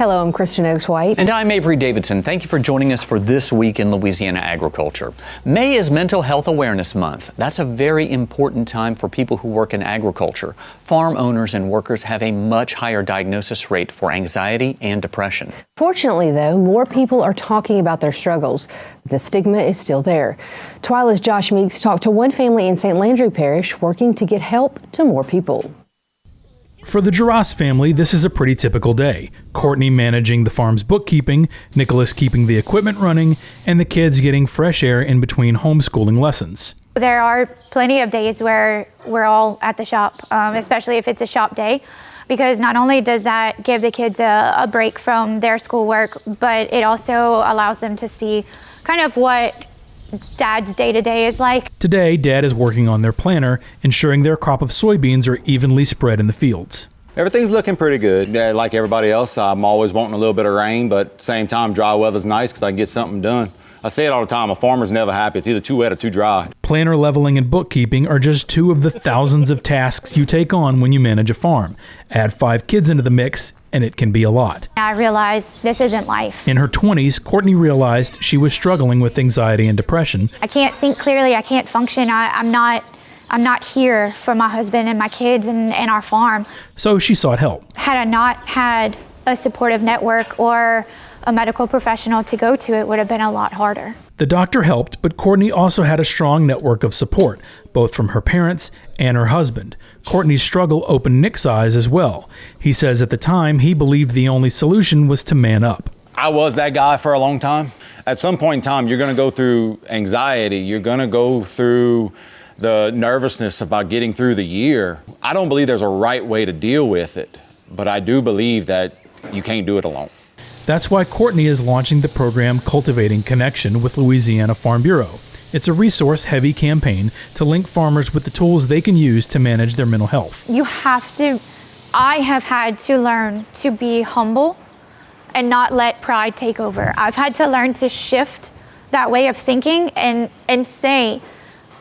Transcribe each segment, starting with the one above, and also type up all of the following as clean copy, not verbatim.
Hello, I'm Kristen Oaks-White. And I'm Avery Davidson. Thank you for joining us for This Week in Louisiana Agriculture. May is Mental Health Awareness Month. That's a very important time for people who work in agriculture. Farm owners and workers have a much higher diagnosis rate for anxiety and depression. Fortunately, though, more people are talking about their struggles. The stigma is still there. TWILA's Josh Meeks talked to one family in St. Landry Parish working to get help to more people. For the Giras family, this is a pretty typical day. Courtney managing the farm's bookkeeping, Nicholas keeping the equipment running, and the kids getting fresh air in between homeschooling lessons. There are plenty of days where we're all at the shop, especially if it's a shop day, because not only does that give the kids a break from their schoolwork, but it also allows them to see kind of what Dad's day-to-day is like. Today, Dad is working on their planter, ensuring their crop of soybeans are evenly spread in the fields. Everything's looking pretty good. Like everybody else, I'm always wanting a little bit of rain, but at the same time, dry weather's nice because I can get something done. I say it all the time, a farmer's never happy. It's either too wet or too dry. Planter leveling and bookkeeping are just two of the thousands of tasks you take on when you manage a farm. Add 5 kids into the mix, and it can be a lot. I realized this isn't life. In her 20s, Courtney realized she was struggling with anxiety and depression. I can't think clearly, I can't function, I'm not here for my husband and my kids and our farm. So she sought help. Had I not had a supportive network or a medical professional to go to, it would have been a lot harder. The doctor helped, but Courtney also had a strong network of support, both from her parents and her husband. Courtney's struggle opened Nick's eyes as well. He says at the time he believed the only solution was to man up. I was that guy for a long time. At some point in time, you're going to go through anxiety. You're going to go through the nervousness about getting through the year. I don't believe there's a right way to deal with it, but I do believe that you can't do it alone. That's why Courtney is launching the program Cultivating Connection with Louisiana Farm Bureau. It's a resource-heavy campaign to link farmers with the tools they can use to manage their mental health. I have had to learn to be humble and not let pride take over. I've had to learn to shift that way of thinking and say,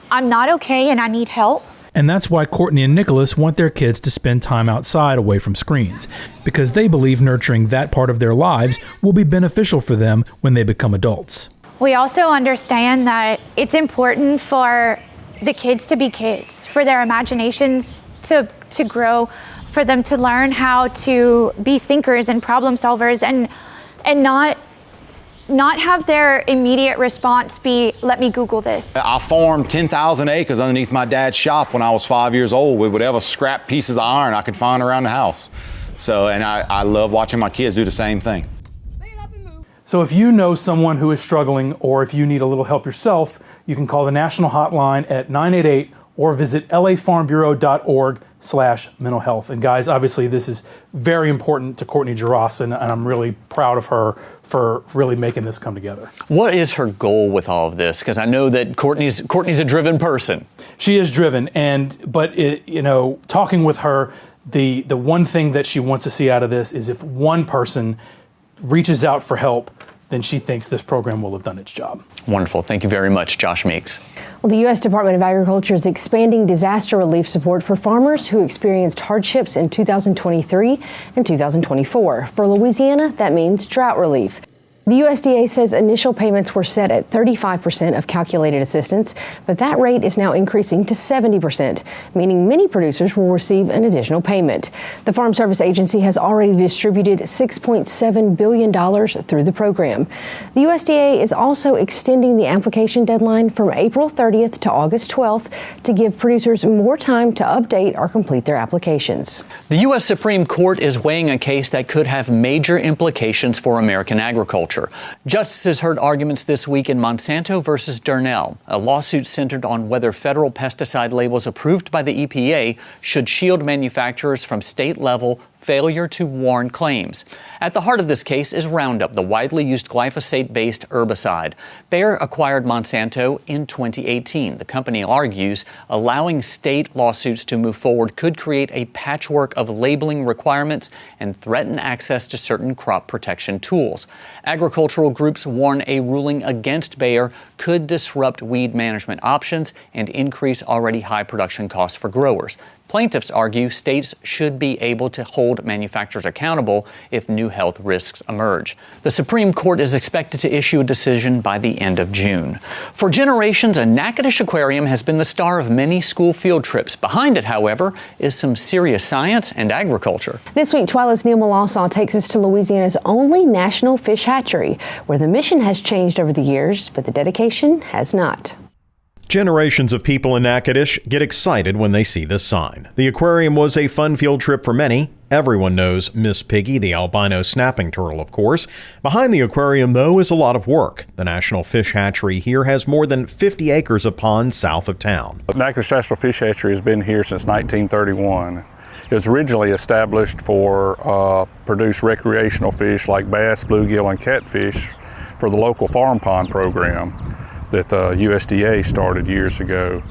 I'm not okay and I need help. And that's why Courtney and Nicholas want their kids to spend time outside away from screens, because they believe nurturing that part of their lives will be beneficial for them when they become adults. We also understand that it's important for the kids to be kids, for their imaginations to grow, for them to learn how to be thinkers and problem solvers and not have their immediate response be, let me Google this. I farmed 10,000 acres underneath my dad's shop when I was 5 years old with whatever scrap pieces of iron I could find around the house. And I love watching my kids do the same thing. So if you know someone who is struggling, or if you need a little help yourself, you can call the national hotline at 988 or visit lafarmbbureau.org/mental health. And guys, obviously this is very important to Courtney Giras, and I'm really proud of her for really making this come together. What is her goal with all of this? Because I know that Courtney's a driven person. She is driven, but talking with her, the one thing that she wants to see out of this is if one person reaches out for help, then she thinks this program will have done its job. Wonderful. Thank you very much, Josh Meeks. Well, the U.S. Department of Agriculture is expanding disaster relief support for farmers who experienced hardships in 2023 and 2024. For Louisiana, that means drought relief. The USDA says initial payments were set at 35% of calculated assistance, but that rate is now increasing to 70%, meaning many producers will receive an additional payment. The Farm Service Agency has already distributed $6.7 billion through the program. The USDA is also extending the application deadline from April 30th to August 12th to give producers more time to update or complete their applications. The U.S. Supreme Court is weighing a case that could have major implications for American agriculture. Justices heard arguments this week in Monsanto versus Durnell, a lawsuit centered on whether federal pesticide labels approved by the EPA should shield manufacturers from state-level failure to warn claims. At the heart of this case is Roundup, the widely used glyphosate-based herbicide. Bayer acquired Monsanto in 2018. The company argues allowing state lawsuits to move forward could create a patchwork of labeling requirements and threaten access to certain crop protection tools. Agricultural groups warn a ruling against Bayer could disrupt weed management options and increase already high production costs for growers. Plaintiffs argue states should be able to hold manufacturers accountable if new health risks emerge. The Supreme Court is expected to issue a decision by the end of June. For generations, a Natchitoches aquarium has been the star of many school field trips. Behind it, however, is some serious science and agriculture. This week, TWILA's Neil Malasaw takes us to Louisiana's only national fish hatchery, where the mission has changed over the years, but the dedication has not. Generations of people in Natchitoches get excited when they see this sign. The aquarium was a fun field trip for many. Everyone knows Miss Piggy, the albino snapping turtle, of course. Behind the aquarium, though, is a lot of work. The National Fish Hatchery here has more than 50 acres of ponds south of town. The Natchitoches National Fish Hatchery has been here since 1931. It was originally established for produce recreational fish like bass, bluegill, and catfish for the local farm pond program that the USDA started years ago.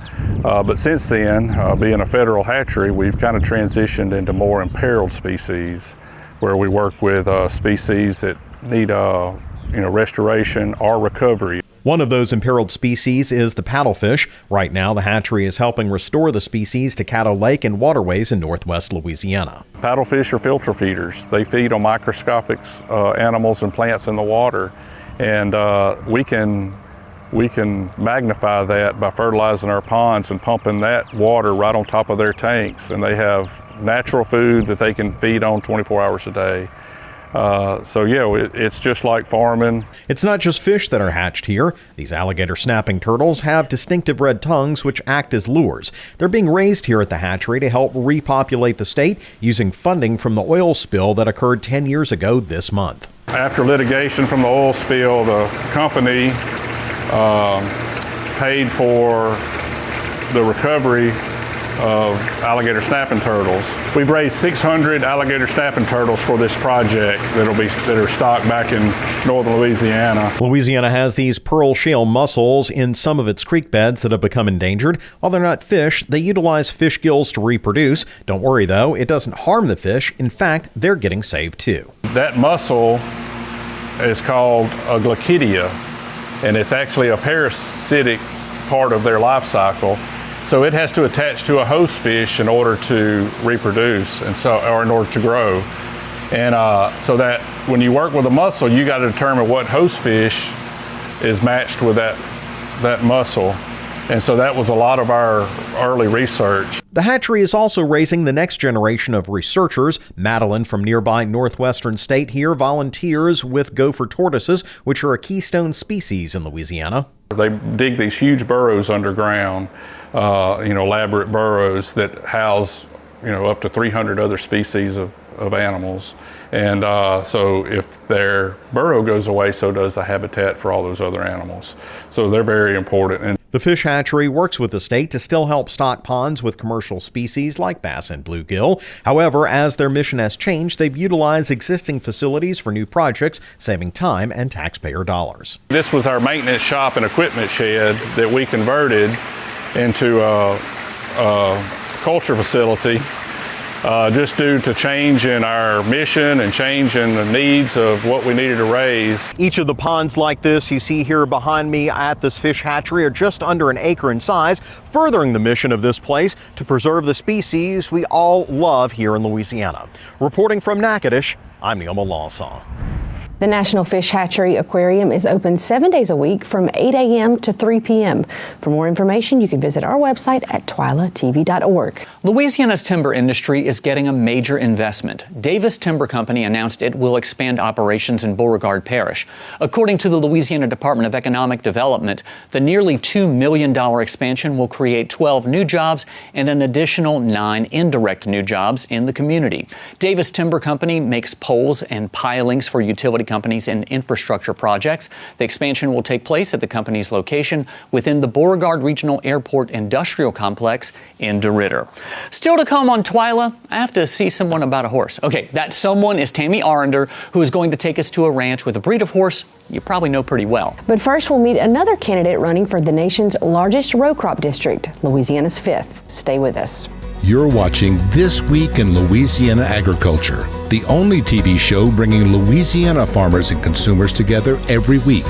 But since then, being a federal hatchery, we've kind of transitioned into more imperiled species, where we work with species that need restoration or recovery. One of those imperiled species is the paddlefish. Right now, the hatchery is helping restore the species to Caddo Lake and waterways in northwest Louisiana. Paddlefish are filter feeders. They feed on microscopic animals and plants in the water, and we can magnify that by fertilizing our ponds and pumping that water right on top of their tanks. And they have natural food that they can feed on 24 hours a day. It's just like farming. It's not just fish that are hatched here. These alligator snapping turtles have distinctive red tongues which act as lures. They're being raised here at the hatchery to help repopulate the state using funding from the oil spill that occurred 10 years ago this month. After litigation from the oil spill, the company paid for the recovery of alligator snapping turtles. We've raised 600 alligator snapping turtles for this project that are stocked back in northern Louisiana. Louisiana has these pearl shale mussels in some of its creek beds that have become endangered. While they're not fish, they utilize fish gills to reproduce. Don't worry though, it doesn't harm the fish. In fact, they're getting saved too. That mussel is called a glaucidia, and it's actually a parasitic part of their life cycle. So it has to attach to a host fish in order to reproduce, or in order to grow. And so that when you work with a mussel, you got to determine what host fish is matched with that mussel. And so that was a lot of our early research. The hatchery is also raising the next generation of researchers. Madeline from nearby northwestern state here volunteers with gopher tortoises, which are a keystone species in Louisiana. They dig these huge burrows underground, elaborate burrows that house, up to 300 other species of animals. And so if their burrow goes away, so does the habitat for all those other animals. So they're very important. And the fish hatchery works with the state to still help stock ponds with commercial species like bass and bluegill. However, as their mission has changed, they've utilized existing facilities for new projects, saving time and taxpayer dollars. This was our maintenance shop and equipment shed that we converted into a culture facility just due to change in our mission and change in the needs of what we needed to raise. Each of the ponds like this you see here behind me at this fish hatchery are just under an acre in size, furthering the mission of this place to preserve the species we all love here in Louisiana. Reporting from Natchitoches, I'm Neil Malasaw. The National Fish Hatchery Aquarium is open 7 days a week from 8 a.m. to 3 p.m. For more information, you can visit our website at twilatv.org. Louisiana's timber industry is getting a major investment. Davis Timber Company announced it will expand operations in Beauregard Parish. According to the Louisiana Department of Economic Development, the nearly $2 million expansion will create 12 new jobs and an additional 9 indirect new jobs in the community. Davis Timber Company makes poles and pilings for utility companies and infrastructure projects. The expansion will take place at the company's location within the Beauregard Regional Airport Industrial Complex in DeRidder. Still to come on TWILA, I have to see someone about a horse. Okay, that someone is Tammy Arender, who is going to take us to a ranch with a breed of horse you probably know pretty well. But first, we'll meet another candidate running for the nation's largest row crop district, Louisiana's 5th. Stay with us. You're watching This Week in Louisiana Agriculture, the only TV show bringing Louisiana farmers and consumers together every week.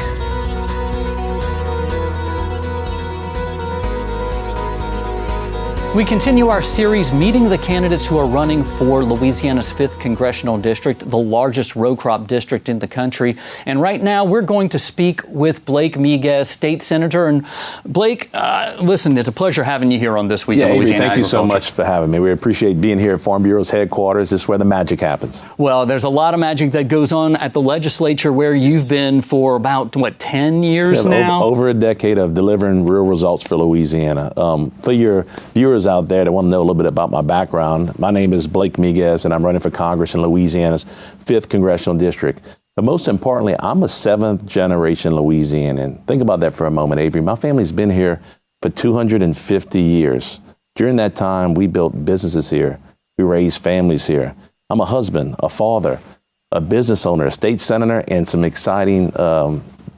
We continue our series meeting the candidates who are running for Louisiana's 5th Congressional District, the largest row crop district in the country. And right now we're going to speak with Blake Miguez, state senator. And Blake, listen, it's a pleasure having you here on This Week in Louisiana Thank you so much for having me. We appreciate being here at Farm Bureau's headquarters. This is where the magic happens. Well, there's a lot of magic that goes on at the legislature where you've been for about, 10 years now? Over a decade of delivering real results for Louisiana. For your viewers out there that want to know a little bit about my background, my name is Blake Miguez, and I'm running for Congress in Louisiana's 5th Congressional District. But most importantly, I'm a 7th generation Louisianan. Think about that for a moment, Avery. My family's been here for 250 years. During that time, we built businesses here. We raised families here. I'm a husband, a father, a business owner, a state senator, and some exciting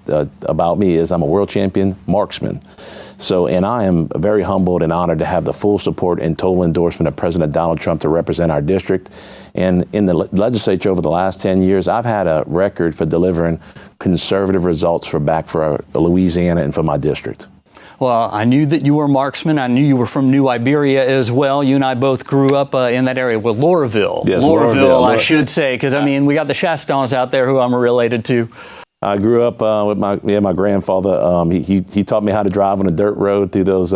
about me is I'm a world champion marksman. And I am very humbled and honored to have the full support and total endorsement of President Donald Trump to represent our district. And in the legislature over the last 10 years, I've had a record for delivering conservative results for Louisiana and for my district. Well, I knew that you were a marksman. I knew you were from New Iberia as well. You and I both grew up in that area with Lauraville. Yes, Lauraville, I should say, because, we got the Chastons out there who I'm related to. I grew up with my grandfather. He taught me how to drive on a dirt road through those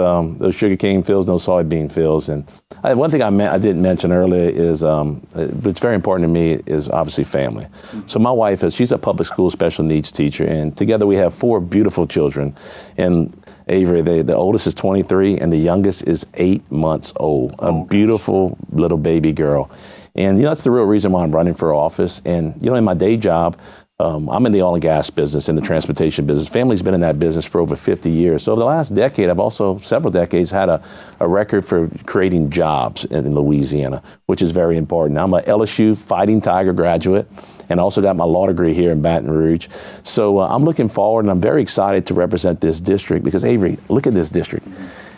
sugarcane fields, those soybean fields. And one thing I didn't mention earlier is, what's very important to me is obviously family. So my wife she's a public school special needs teacher, and together we have 4 beautiful children. And Avery, the oldest is 23, and the youngest is 8 months old. A beautiful little baby girl. And that's the real reason why I'm running for office. And in my day job, I'm in the oil and gas business, in the transportation business. Family's been in that business for over 50 years. So over the last decade, I've also, several decades, had a record for creating jobs in Louisiana, which is very important. I'm a LSU Fighting Tiger graduate, and also got my law degree here in Baton Rouge. So I'm looking forward, and I'm very excited to represent this district because, Avery, look at this district.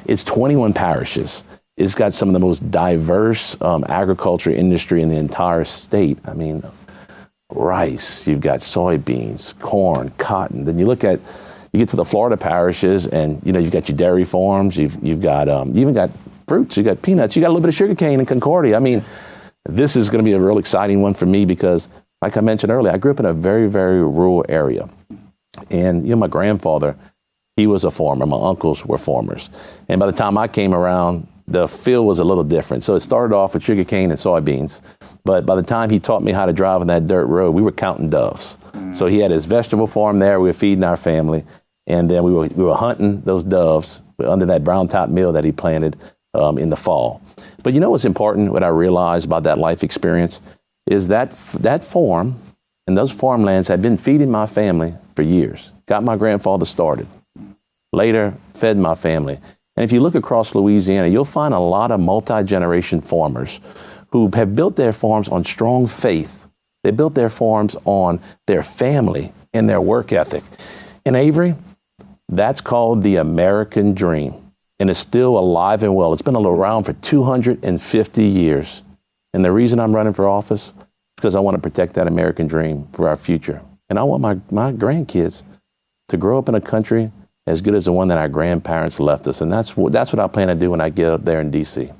It's 21 parishes. It's got some of the most diverse agriculture industry in the entire state. Rice, you've got soybeans, corn, cotton. Then you get to the Florida parishes, and you've got your dairy farms. You've got you even got fruits. You got peanuts. You got a little bit of sugarcane in Concordia. This is going to be a real exciting one for me because, like I mentioned earlier, I grew up in a very, very rural area, and my grandfather, he was a farmer. My uncles were farmers, and by the time I came around, the field was a little different. So it started off with sugarcane and soybeans. But by the time he taught me how to drive on that dirt road, we were counting doves. So he had his vegetable farm there. We were feeding our family. And then we were hunting those doves under that brown top mill that he planted in the fall. But what's important, what I realized about that life experience, is that farm and those farmlands had been feeding my family for years. Got my grandfather started. Later, fed my family. And if you look across Louisiana, you'll find a lot of multi-generation farmers who have built their farms on strong faith. They built their farms on their family and their work ethic. And Avery, that's called the American dream. And it's still alive and well. It's been around for 250 years. And the reason I'm running for office is because I want to protect that American dream for our future. And I want my grandkids to grow up in a country as good as the one that our grandparents left us. And that's what I plan to do when I get up there in D.C.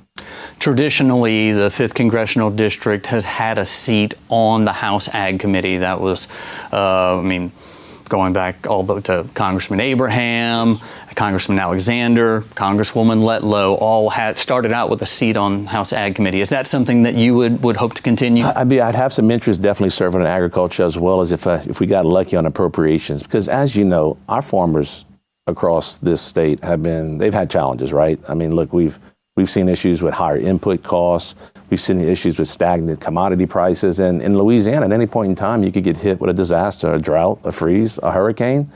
Traditionally, the 5th Congressional District has had a seat on the House Ag Committee. That was, going back all the way to Congressman Abraham, Congressman Alexander, Congresswoman Letlow, all started out with a seat on House Ag Committee. Is that something that you would hope to continue? I'd have some interest definitely serving in agriculture, as well as if we got lucky on appropriations. Because as you know, our farmers across this state they've had challenges, right? Look, we've seen issues with higher input costs. We've seen issues with stagnant commodity prices. And in Louisiana, at any point in time, you could get hit with a disaster, a drought, a freeze, a hurricane.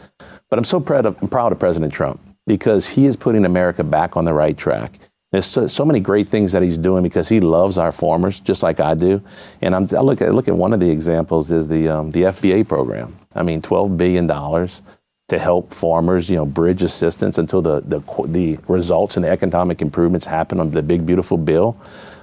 But I'm so proud of President Trump because he is putting America back on the right track. There's so many great things that he's doing because he loves our farmers, just like I do. And I look at one of the examples is the FBA program. $12 billion to help farmers, bridge assistance until the results and the economic improvements happen on the big, beautiful bill.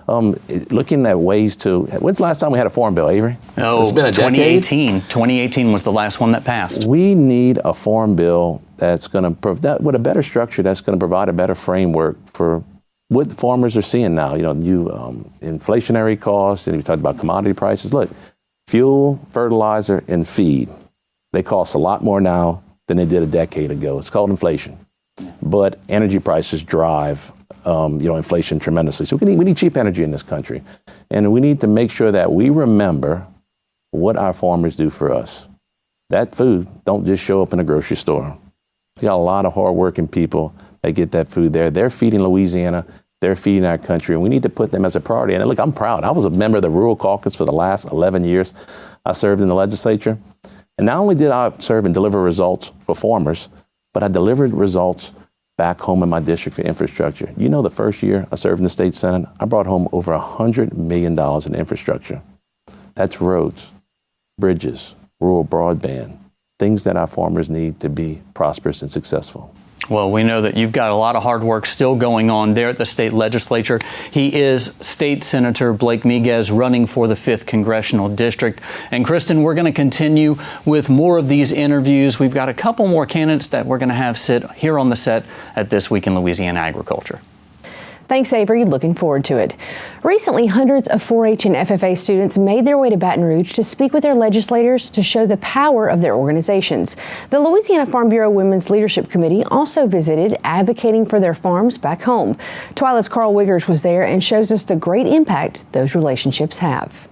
Looking at ways to, when's the last time we had a farm bill, Avery? Oh, it's been a 2018. Decade. 2018 was the last one that passed. We need a farm bill that's going to, with a better structure, that's going to provide a better framework for what the farmers are seeing now. Inflationary costs, and we talked about commodity prices. Look, fuel, fertilizer, and feed, they cost a lot more now than they did a decade ago. It's called inflation. But energy prices drive inflation tremendously. So we need cheap energy in this country. And we need to make sure that we remember what our farmers do for us. That food don't just show up in a grocery store. We got a lot of hardworking people that get that food there. They're feeding Louisiana. They're feeding our country, and we need to put them as a priority. And look, I'm proud. I was a member of the Rural Caucus for the last 11 years. I served in the legislature. And not only did I serve and deliver results for farmers, but I delivered results back home in my district for infrastructure. The first year I served in the state Senate, I brought home over $100 million in infrastructure. That's roads, bridges, rural broadband, things that our farmers need to be prosperous and successful. Well, we know that you've got a lot of hard work still going on there at the state legislature. He is State Senator Blake Miguez, running for the 5th Congressional District. And Kristen, we're going to continue with more of these interviews. We've got a couple more candidates that we're going to have sit here on the set at This Week in Louisiana Agriculture. Thanks, Avery. Looking forward to it. Recently, hundreds of 4-H and FFA students made their way to Baton Rouge to speak with their legislators to show the power of their organizations. The Louisiana Farm Bureau Women's Leadership Committee also visited, advocating for their farms back home. TWILA's Carl Wiggers was there and shows us the great impact those relationships have.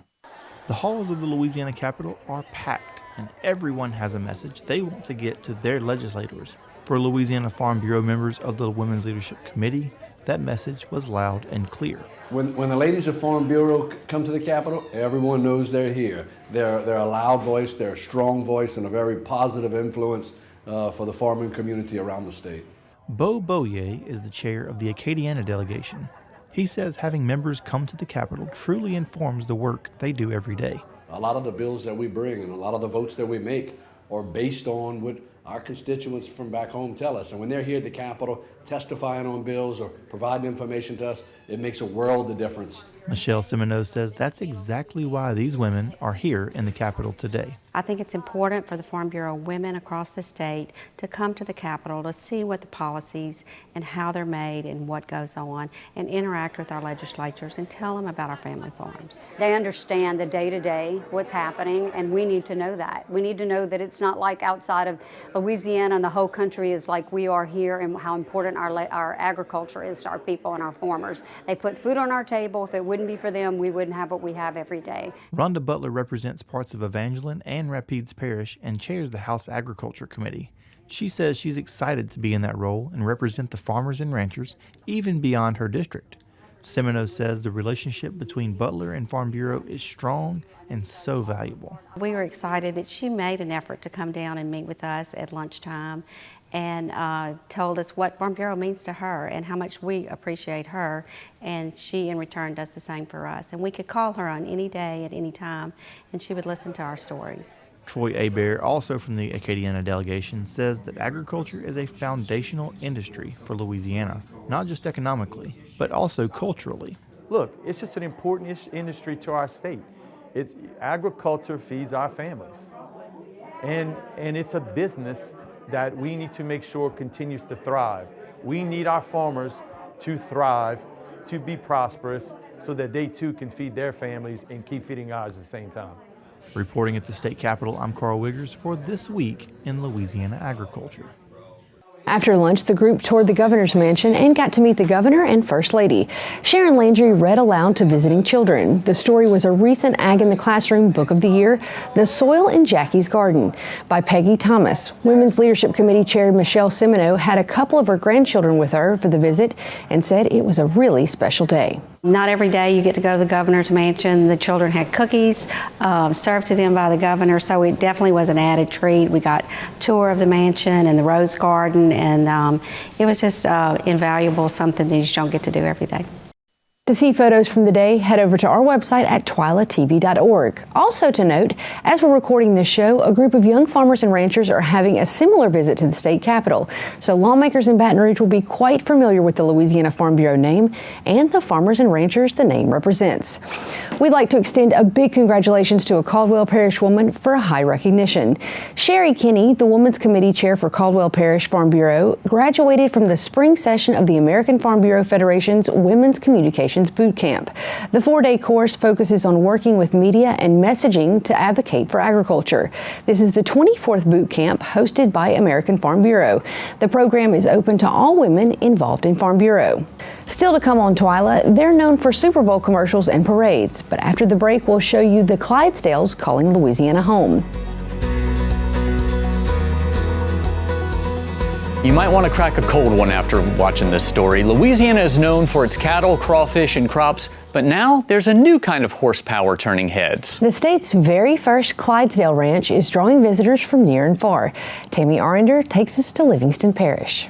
The halls of the Louisiana Capitol are packed, and everyone has a message they want to get to their legislators. For Louisiana Farm Bureau members of the Women's Leadership Committee, that message was loud and clear. When the ladies of Farm Bureau come to the Capitol, everyone knows they're here. They're a loud voice, they're a strong voice, and a very positive influence for the farming community around the state. Beau Boyer is the chair of the Acadiana delegation. He says having members come to the Capitol truly informs the work they do every day. A lot of the bills that we bring and a lot of the votes that we make are based on what our constituents from back home tell us. And when they're here at the Capitol testifying on bills or providing information to us, it makes a world of difference. Michelle Simoneau says that's exactly why these women are here in the Capitol today. I think it's important for the Farm Bureau women across the state to come to the Capitol to see what the policies and how they're made and what goes on, and interact with our legislatures and tell them about our family farms. They understand the day-to-day, what's happening, and we need to know that. We need to know that it's not like outside of Louisiana and the whole country is like we are here, and how important our agriculture is to our people and our farmers. They put food on our table. If it wouldn't be for them, we wouldn't have what we have every day. Rhonda Butler represents parts of Evangeline and Rapides Parish and chairs the House Agriculture Committee. She says she's excited to be in that role and represent the farmers and ranchers even beyond her district. Simoneau says the relationship between Butler and Farm Bureau is strong and so valuable. We were excited that she made an effort to come down and meet with us at lunchtime and told us what Farm Bureau means to her and how much we appreciate her, and she in return does the same for us. And we could call her on any day at any time and she would listen to our stories. Troy Hebert, also from the Acadiana delegation, says that agriculture is a foundational industry for Louisiana, not just economically, but also culturally. Look, it's just an important industry to our state. Agriculture feeds our families, and it's a business that we need to make sure continues to thrive. We need our farmers to thrive, to be prosperous, so that they too can feed their families and keep feeding ours at the same time. Reporting at the state capitol, I'm Carl Wiggers for This Week in Louisiana Agriculture. After lunch, the group toured the governor's mansion and got to meet the governor and first lady. Sharon Landry read aloud to visiting children. The story was a recent Ag in the Classroom Book of the Year, The Soil in Jackie's Garden, by Peggy Thomas. Women's Leadership Committee Chair Michelle Simoneau had a couple of her grandchildren with her for the visit and said it was a really special day. Not every day you get to go to the governor's mansion. The children had cookies served to them by the governor, so it definitely was an added treat. We got a tour of the mansion and the rose garden, and it was just invaluable, something that you just don't get to do every day. To see photos from the day, head over to our website at twilatv.org. Also to note, as we're recording this show, a group of young farmers and ranchers are having a similar visit to the state capitol. So lawmakers in Baton Rouge will be quite familiar with the Louisiana Farm Bureau name and the farmers and ranchers the name represents. We'd like to extend a big congratulations to a Caldwell Parish woman for a high recognition. Sherry Kinney, the Women's Committee Chair for Caldwell Parish Farm Bureau, graduated from the spring session of the American Farm Bureau Federation's Women's Communications Boot Camp. The 4-day course focuses on working with media and messaging to advocate for agriculture. This is the 24th boot camp hosted by American Farm Bureau. The program is open to all women involved in Farm Bureau. Still to come on TWILA, they're known for Super Bowl commercials and parades, but after the break we'll show you the Clydesdales calling Louisiana home. You might want to crack a cold one after watching this story. Louisiana is known for its cattle, crawfish, and crops, but now there's a new kind of horsepower turning heads. The state's very first Clydesdale ranch is drawing visitors from near and far. Tammy Arender takes us to Livingston Parish.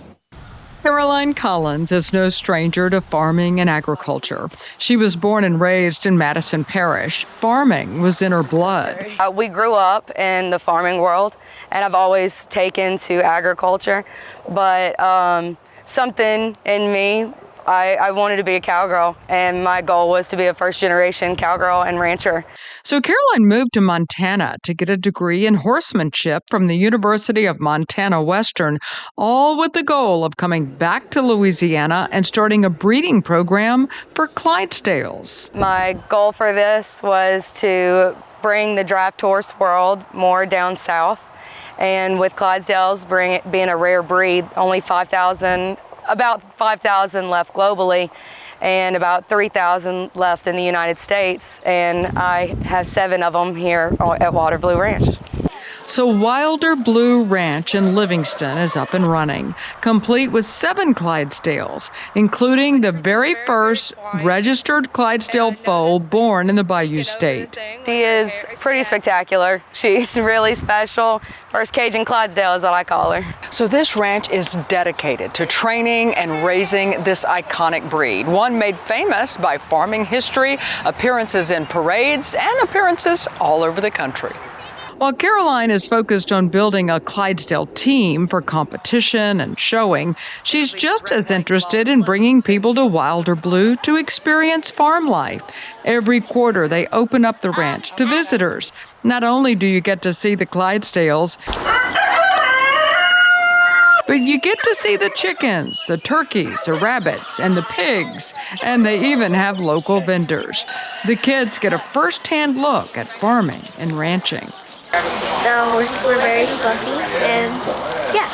Caroline Collins is no stranger to farming and agriculture. She was born and raised in Madison Parish. Farming was in her blood. We grew up in the farming world, and I've always taken to agriculture, but something in me, I wanted to be a cowgirl, and my goal was to be a first-generation cowgirl and rancher. So Caroline moved to Montana to get a degree in horsemanship from the University of Montana Western, all with the goal of coming back to Louisiana and starting a breeding program for Clydesdales. My goal for this was to bring the draft horse world more down south, and with Clydesdales being a rare breed, only about 5,000 left globally, and about 3,000 left in the United States, and I have 7 of them here at Wilder Blue Ranch. So Wilder Blue Ranch in Livingston is up and running, complete with 7 Clydesdales, including the very first registered Clydesdale foal born in the Bayou State. She is pretty spectacular. She's really special. First Cajun Clydesdale is what I call her. So this ranch is dedicated to training and raising this iconic breed, one made famous by farming history, appearances in parades, and appearances all over the country. While Caroline is focused on building a Clydesdale team for competition and showing, she's just as interested in bringing people to Wilder Blue to experience farm life. Every quarter, they open up the ranch to visitors. Not only do you get to see the Clydesdales, but you get to see the chickens, the turkeys, the rabbits, and the pigs, and they even have local vendors. The kids get a first-hand look at farming and ranching. The horses were very fluffy, and yeah.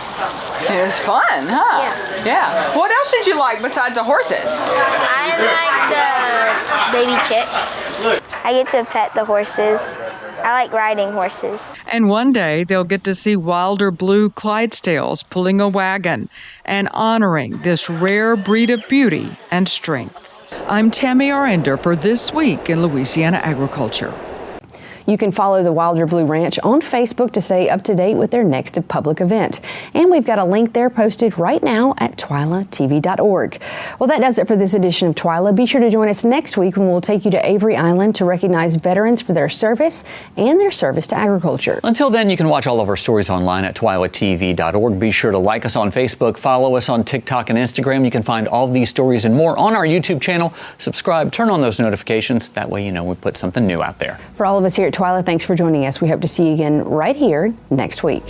It was fun, huh? Yeah. What else did you like besides the horses? I like the baby chicks. I get to pet the horses. I like riding horses. And one day they'll get to see Wilder Blue Clydesdales pulling a wagon and honoring this rare breed of beauty and strength. I'm Tammy Arender for This Week in Louisiana Agriculture. You can follow the Wilder Blue Ranch on Facebook to stay up to date with their next public event. And we've got a link there posted right now at twilatv.org. Well, that does it for this edition of TWILA. Be sure to join us next week when we'll take you to Avery Island to recognize veterans for their service and their service to agriculture. Until then, you can watch all of our stories online at twilatv.org. Be sure to like us on Facebook, follow us on TikTok and Instagram. You can find all of these stories and more on our YouTube channel. Subscribe, turn on those notifications. That way you know we put something new out there. For all of us here at TWILA, thanks for joining us. We hope to see you again right here next week.